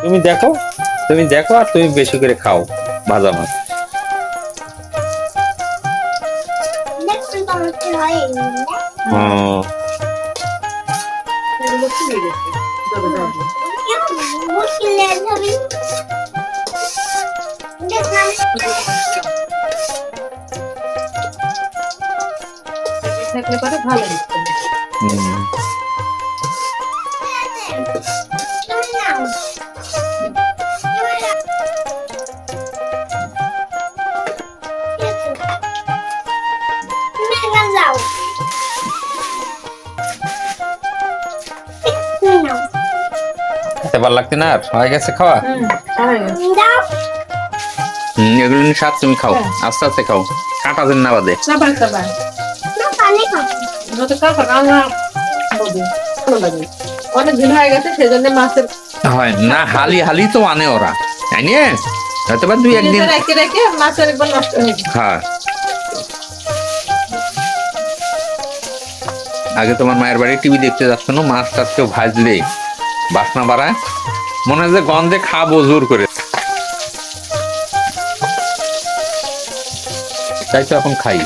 তুমি দেখো, তুমি দেখো আর তুমি বেশি করে খাও ভাজা মাছ। ও, থাকলে পরে ভালো হতো। হুম। খেতে ভালো লাগছে না আর হয়ে গেছে খাওয়া। এগুলো নিয়ে স্বাদ তুমি খাও, আস্তে আস্তে খাও, কাঁটা যেন না বাদে। অনেক দিন হয়ে গেছে সেজন্য মাছের হয় না, হালি হালি তো আনে ওরা, তাই নিয়ে হয়তো বা দুই একদিন রেখে রেখে মাছের একবার নষ্ট হয়ে যায়। হ্যাঁ। আগে তোমার মায়ের বাড়ি টিভি দেখতে যাচ্ছ না, মাছ টাছ কেউ ভাজলে বাসনা বাড়ায়, মনে হয় যে গন্ধে খাবো জোর করে, তাই তো এখন খাই।